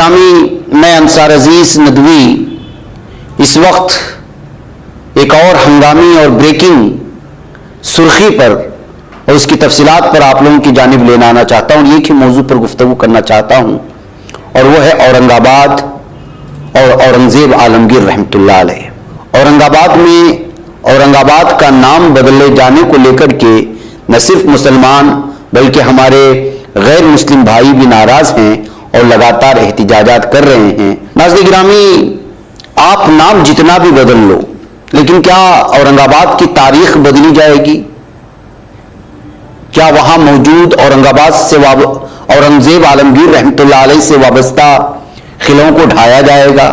गिरामी, मैं अंसार अजीज नदवी इस वक्त एक और हंगामी और ब्रेकिंग सुर्खी पर और उसकी तफसीलात पर आप लोगों की जानिब लेना आना चाहता हूँ। एक ही मौजू पर गुफ्तगू करना चाहता हूँ और वह है औरंगाबाद और औरंगजेब आलमगीर रहमतुल्लाह अलैह। औरंगाबाद में औरंगाबाद का नाम बदले जाने को लेकर के न सिर्फ मुसलमान बल्कि हमारे गैर मुस्लिम भाई भी नाराज हैं और लगातार एहतिजाजात कर रहे हैं। नाज़रीन गिरामी, आप नाम जितना भी बदल लो, लेकिन क्या औरंगाबाद की तारीख बदली जाएगी? क्या वहां मौजूद औरंगाबाद से औरंगजेब आलमगीर रहमतुल्लाह अलैह से वाबस्ता किलों को ढाया जाएगा?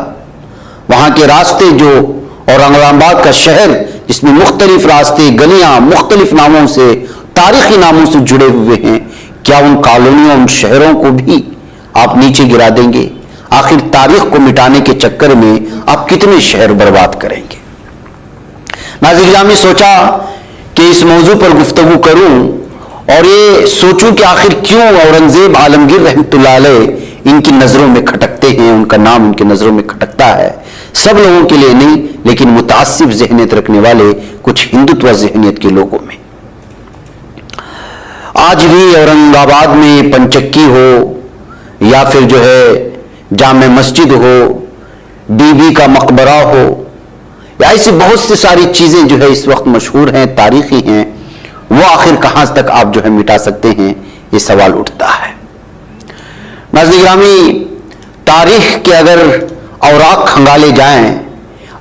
वहां के रास्ते जो औरंगाबाद का शहर जिसमें मुख्तलिफ रास्ते, गलियां मुख्तलिफ नामों से, तारीखी नामों से जुड़े हुए हैं, क्या उन कॉलोनियों, उन शहरों को भी आप नीचे गिरा देंगे? आखिर तारीख को मिटाने के चक्कर में आप कितने शहर बर्बाद करेंगे? नाज़रीन गिरामी, सोचा कि इस मौजू पर गुफ्तगू करूं और ये सोचूं कि आखिर क्यों औरंगजेब आलमगीर रहमतुल्लाह अलैह इनकी नजरों में खटकते हैं, उनका नाम इनकी नजरों में खटकता है। सब लोगों के लिए नहीं, लेकिन मुतासिब ज़हनियत रखने वाले कुछ हिंदुत्व ज़हनियत के लोगों में। आज भी औरंगाबाद में पंचक्की हो या फिर जो है जामे मस्जिद हो, बीबी का मकबरा हो, या ऐसी बहुत सी सारी चीजें जो है इस वक्त मशहूर हैं, तारीखी हैं, वो आखिर कहां तक आप जो है मिटा सकते हैं, ये सवाल उठता है। नाज़रीन गिरामी, तारीख के अगर औराक खंगाले जाएं,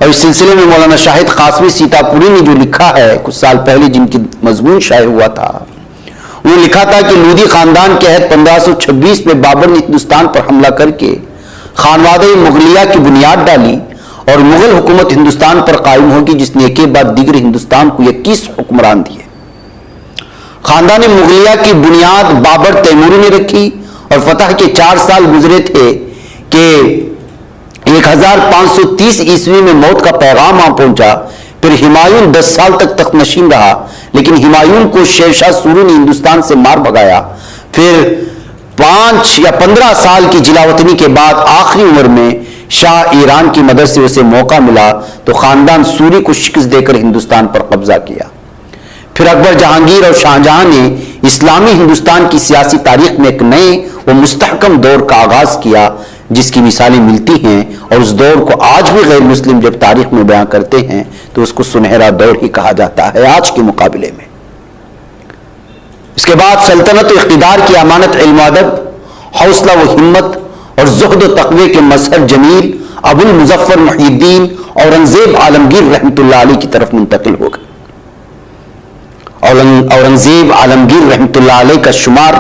और इस सिलसिले में मौलाना शाहिद कासमी सीतापुरी ने जो लिखा है कुछ साल पहले, जिनकी मजमून शाये हुआ था, उन्होंने लिखा था कि लूदी खानदान के तहत 1526 में बाबर ने हिंदुस्तान पर हमला करके खानवादे मुगलिया की बुनियाद डाली और मुगल हुकूमत हिंदुस्तान पर कायम होगी, जिसने एक के बाद दीगर हिंदुस्तान को 21 हुक्मरान दिए। खानदान मुगलिया की बुनियाद बाबर तैमूरी ने रखी और फतह के 4 साल गुजरे थे कि 1530 ईस्वी में मौत का पैगाम वहां पहुंचा। फिर हुमायूं 10 साल तक तख्तनशीन रहा, लेकिन हुमायूं को शेरशाह सूरी ने हिंदुस्तान से मार भगाया। फिर 5 या 15 साल की जिलावतनी के बाद आखिरी उम्र में शाह ईरान की मदद से उसे मौका मिला तो खानदान सूरी को शिकस्त देकर हिंदुस्तान पर कब्जा किया। फिर अकबर, जहांगीर और शाहजहां ने इस्लामी हिंदुस्तान की सियासी तारीख में एक नए व मुस्तहकम दौर का आगाज किया, जिसकी मिसालें मिलती हैं, और उस दौर को आज भी गैर मुस्लिम जब तारीख में बयां करते हैं तो उसको सुनहरा दौर ही कहा जाता है आज के मुकाबले में। इसके बाद सल्तनत इख्तिदार की अमानत इल्म अदब, हौसला व हिम्मत और ज़ुहद व तक़वे के मज़हर जमील अबुल मुज़फ़्फ़र मुहीद्दीन औरंगजेब आलमगीर रहमतुल्लाह अलैह की तरफ मुंतकिल हो गए। औरंगजेब आलमगीर रहमतुल्लाह अलैह का शुमार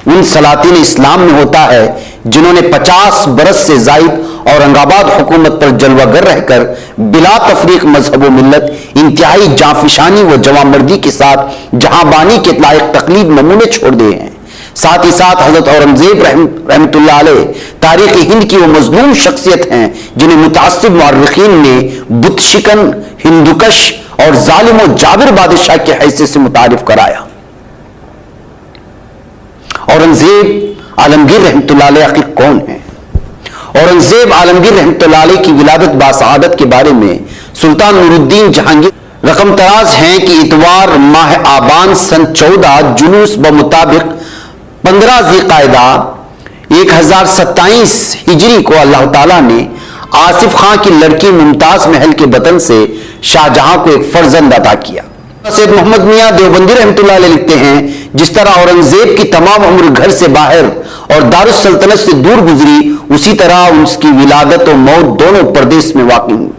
उन सलातीन इस्लाम में होता है जिन्होंने 50 बरस से जायद औरंगाबाद हुकूमत पर जलवागर रहकर बिला तफरीक मजहब व मिल्लत, इंतहाई जाफिशानी व जवामर्दी के साथ जहांबानी के लायक तकलीद नमूने छोड़ दिए हैं। साथ ही साथ हजरत औरंगजेब रहमतुल्लाह अलैह तारीख हिंद की वो मजलूम शख्सियत हैं जिन्हें मुतासिब मुअर्रिखीन ने बुतशिकन, हिंदुकश और जालिम व जाबिर बादशाह की हैसियत से मुतारिफ कराया। औरंगजेब आलमगीर रहमतुल्लाह अलैह आखिर कौन है? औरंगजेब आलमगीर रहमतुल्लाह अलैह की विलादत बासआदत के बारे में सुल्तान नूरुद्दीन जहांगीर रकम तराज हैं कि इतवार माह आबान सन 14 जुलूस ब मुताबिक 15 ज़िलक़ायदा 1027 हिजरी को अल्लाह ताला ने आसिफ खां की लड़की मुमताज महल के बतन से शाहजहां को एक फर्जंद अता किया। सैयद मोहम्मद मियां देवबंदी रहमतुल्लाह अलैह लिखते हैं, जिस तरह औरंगजेब की तमाम उम्र घर से बाहर और दारुस सल्तनत से दूर गुजरी, उसी तरह उसकी विलादत और मौत दोनों प्रदेश में वाक़ई हुई।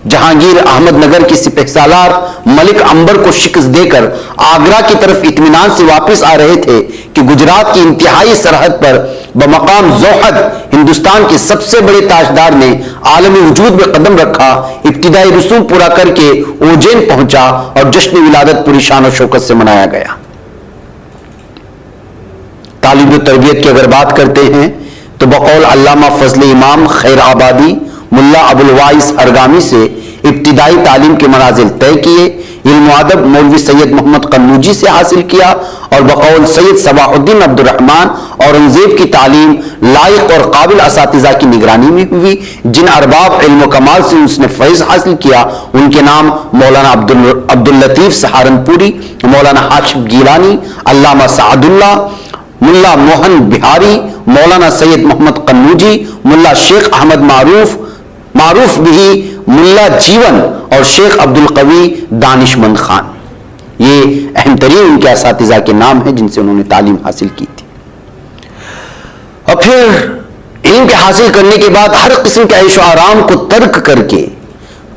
जहांगीर अहमदनगर के सिपहसालार मलिक अंबर को शिकस्त देकर आगरा की तरफ इत्मीनान से वापस आ रहे थे कि गुजरात की इंतहाई सरहद पर बमकाम जोहद हिंदुस्तान के सबसे बड़े ताजदार ने आलमी वजूद में कदम रखा, इब्तिदाई रसूम पूरा करके उज्जैन पहुंचा और जश्न विलादत पूरी शान और शौकत से मनाया गया। तालीम तरबियत की अगर बात करते हैं तो बकौल अल्लामा फजल इमाम खैर आबादी मुल्ला अबुल वाइस अरगामी से इब्तिदाई तालीम के मनाजिल तय किए। इल्म अदब मौलवी सैयद मोहम्मद कन्नूजी से हासिल किया और बकौल सैयद सबाहुद्दीन अब्दुर्रहमान औरंगजेब की तालीम लायक और काबिल असातिज़ा की निगरानी में हुई। जिन अरबाब इल्म कमाल से उसने फैज़ हासिल किया उनके नाम मौलाना अब्दुल लतीफ़ सहारनपुरी, मौलाना हाशिम गिलानी, अल्लामा सादुल्लाह, मुल्ला मोहन बिहारी, मौलाना सैयद मोहम्मद कन्नूजी, मुल्ला शेख अहमद मारूफ भी मुल्ला जीवन और शेख अब्दुल कवी दानिशमंद खान। ये अहम तरीन उनके असातिज़ा के नाम हैं जिनसे उन्होंने तालीम हासिल की थी। और फिर इल्म के हासिल करने के बाद हर किस्म के ऐशो आराम को तर्क करके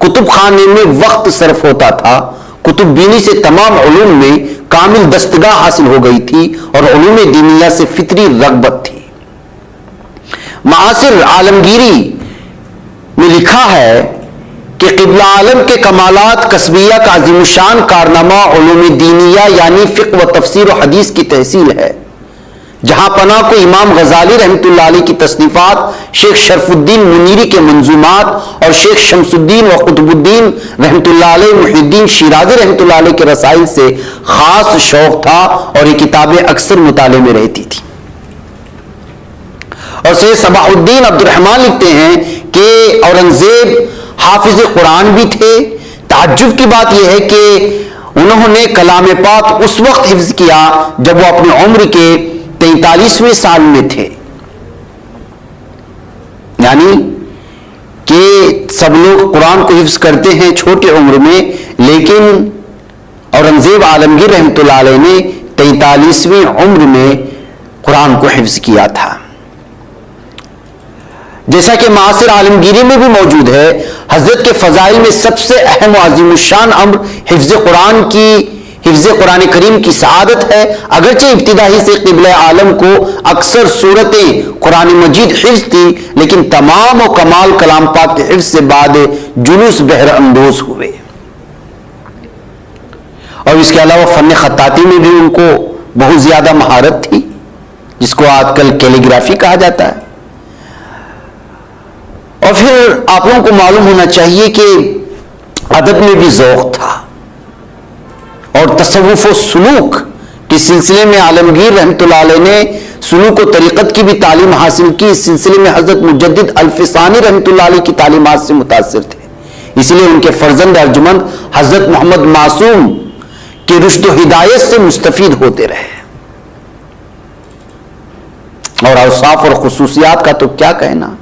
कुतुब खाने में वक्त सर्फ होता था। कुतुब बीनी से तमाम उलूम में कामिल दस्तगाह हासिल हो गई थी और उलूम दीनिया से फितरी रगबत थी। मासिर आलमगीरी में लिखा है कि क़िबला आलम के कमालात कसबिया का अज़ीमुशान कारनामा उलूम दीनिया यानी फ़िक़्ह व तफ़सीर व हदीस की तहसील है। जहां पना को इमाम गजाली रहमतुल्लाह अलैह की तसनीफात, शेख शरफुद्दीन मुनीरी के मंजूमात और शेख शमसुद्दीन व कुतुबुद्दीन रहमतुल्लाह अलैह, मुहिद्दीन शिराज़ी रहमतुल्लाह अलैह के रसाइल से खास शौक था और ये किताबें अक्सर मुताले में रहती थी। और सैयद सबाहुद्दीन अब्दुर्रहमान लिखते हैं कि औरंगजेब हाफिज कुरान भी थे। ताज्जुब की बात यह है कि उन्होंने कलाम पाक उस वक्त हिफ्ज किया जब वो अपनी उम्र के 43वें साल में थे। यानी कि सब लोग कुरान को हिफ्ज करते हैं छोटे उम्र में, लेकिन औरंगजेब आलमगीर रहमतुल्लाह अलैह ने 43वीं उम्र में कुरान को हिफ्ज किया था। जैसा कि मासिर आलमगीरी में भी मौजूद है, हजरत के फजाइल में सबसे अहम व अज़ीमुश्शान अम्र हिफ्ज़ कुरान करीम की सआदत है। अगरचे इब्तिदाई से क़िबला आलम को अक्सर सूरतें कुरान मजीद हिफ्ज़ थी, लेकिन तमाम व कमाल कलाम पाक के हिफ्ज़ से बाद जुलूस बहर अंदोज हुए। और इसके अलावा फ़न खत्ताती में भी उनको बहुत ज्यादा महारत थी, जिसको आजकल कैलीग्राफी कहा जाता है। और फिर आप लोगों को मालूम होना चाहिए कि अदब में भी ज़ौक़ था और तसव्वुफ़ व सुलूक के सिलसिले में आलमगीर रहमतुल्लाह अलैह ने सुलूक व तरीक़त की भी तालीम हासिल की। इस सिलसिले में हज़रत मुजद्दिद अल्फ़िसानी रहमतुल्लाह अलैह की तालीमात से मुतासिर थे। इसलिए उनके फर्जंद अर्जुमंद हज़रत मोहम्मद मासूम के रुश्द व हिदायत से मुस्तफ़ीद होते रहे। और औसाफ और खुसूसियात का तो क्या कहना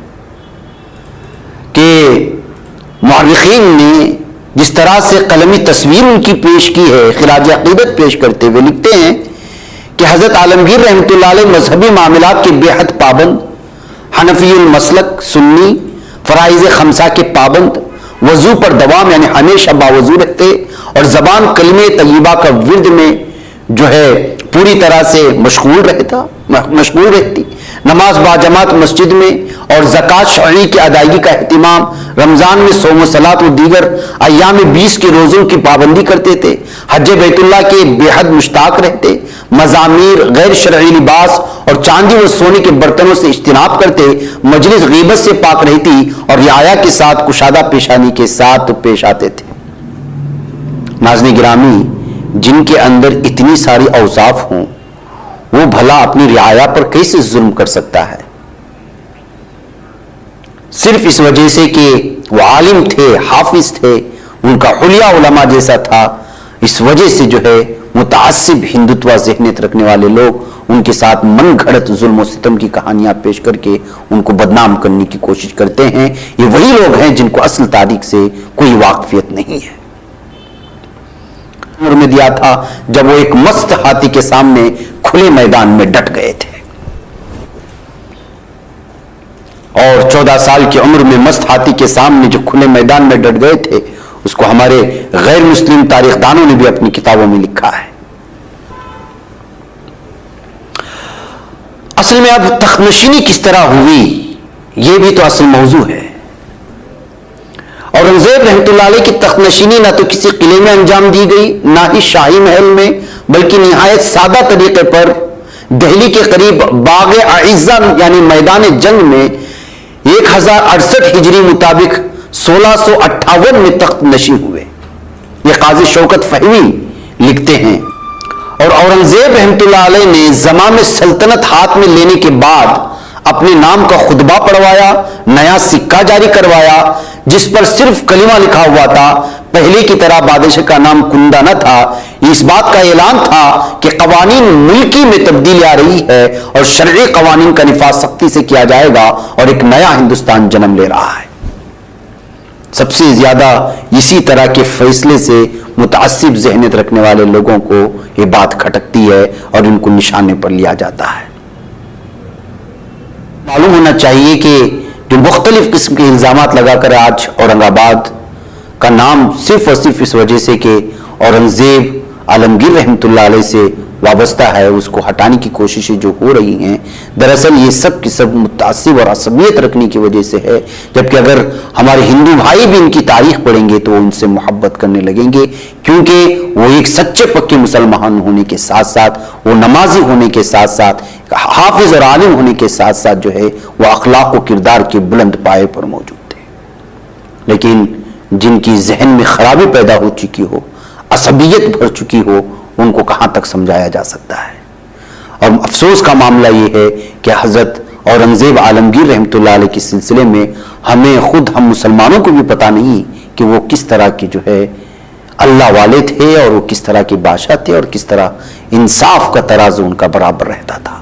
कि मुअर्रिख़ीन ने जिस तरह से कलमी तस्वीर उनकी पेश की है, खिराज अक़ीदत पेश करते हुए लिखते हैं कि हज़रत आलमगीर रहमतुल्लाह अलैह मजहबी मामलात के बेहद पाबंद, हनफीयुल मसलक सुन्नी, फ़राइज़ खमसा के पाबंद, वज़ू पर दवाम यानी हमेशा बावज़ू रहते और ज़बान कलिमे तय्यबा का विर्द में जो है पूरी तरह से मशगूल रहती। नमाज बाजमात मस्जिद में और ज़कात शरई की अदायगी का एहतिमाम, रमज़ान में सौम व सलात व दीगर अय्याम 20 के रोज़ों की पाबंदी करते थे। हज बैतुल्लाह के बेहद मुश्ताक रहते। मज़ामीर, गैर शरई लिबास और चांदी व सोने के बर्तनों से इज्तिनाब करते। मजलिस गीबत से पाक रहती और रियाया के साथ कुशादा पेशानी के साथ पेश आते थे। नाज़रीन गिरामी, जिनके अंदर इतनी सारी औसाफ हों, वो भला अपनी रियाया पर कैसे जुल्म कर सकता है? सिर्फ इस वजह से कि वो आलिम थे, हाफिज थे, उनका हुलिया उलमा जैसा था, इस वजह से जो है मुतासिब हिंदुत्व ज़हनियत रखने वाले लोग उनके साथ मन घड़त जुल्म और सितम की कहानियां पेश करके उनको बदनाम करने की कोशिश करते हैं। ये वही लोग हैं जिनको असल तारीख से कोई वाकफियत नहीं है। में दिया था जब वो एक मस्त हाथी के सामने खुले मैदान में डट गए थे और 14 साल की उम्र में मस्त हाथी के सामने जो खुले मैदान में डट गए थे, उसको हमारे गैर मुस्लिम तारीखदानों ने भी अपनी किताबों में लिखा है। असल में अब तख्तनशीनी किस तरह हुई, यह भी तो असल मौजू है। औरंगजेब रहमतुल्लाह अलैह की तख्तनशीनी ना तो किसी किले में अंजाम दी गई, ना ही शाही महल में, बल्कि निहायत सादा तरीके पर दिल्ली के करीब बाग-ए-आइज़्ज़ा यानी मैदान जंग में 1068 हिजरी मुताबिक 1658 में तख्त नशी हुए। ये काजी शौकत फहमी लिखते हैं। और औरंगजेब रहमतुल्लाह अलैह ने ज़माम सल्तनत हाथ में लेने के बाद अपने नाम का खुतबा पढ़वाया, नया सिक्का जारी करवाया जिस पर सिर्फ कलिमा लिखा हुआ था। पहले की तरह बादशाह का नाम कुंदा न था। इस बात का ऐलान था कि कवानीन मुल्की में तब्दीली आ रही है और शरई कवानीन का निफाज सख्ती से किया जाएगा और एक नया हिंदुस्तान जन्म ले रहा है। सबसे ज्यादा इसी तरह के फैसले से मुतासिब ज़हनियत रखने वाले लोगों को यह बात खटकती है और इनको निशाने पर लिया जाता है। मालूम होना चाहिए कि जो मुख्तलिफ किस्म के इल्जामात लगाकर आज औरंगाबाद का नाम सिर्फ और सिर्फ इस वजह से कि औरंगजेब आलमगीर रहमतुल्लाह अलैह से वाबस्ता है, उसको हटाने की कोशिशें जो हो रही हैं, दरअसल ये सब की सब मुतासिब और असबियत रखने की वजह से है। जबकि अगर हमारे हिंदू भाई भी इनकी तारीख पढ़ेंगे तो उनसे मोहब्बत करने लगेंगे, क्योंकि वो एक सच्चे पक्के मुसलमान होने के साथ साथ, वो नमाजी होने के साथ साथ, हाफिज और आलिम होने के साथ साथ जो है वह अखलाक व किरदार के बुलंद पाए पर मौजूद थे। लेकिन जिनकी जहन में खराबी पैदा हो चुकी हो, असबियत भर चुकी हो, उनको कहां तक समझाया जा सकता है। और अफसोस का मामला यह है कि हजरत औरंगजेब आलमगीर रहमतुल्लाह अलैह के सिलसिले में हमें खुद हम मुसलमानों को भी पता नहीं कि वो किस तरह के जो है अल्लाह वाले थे और वो किस तरह के बादशाह थे और किस तरह इंसाफ का तराजू उनका बराबर रहता था।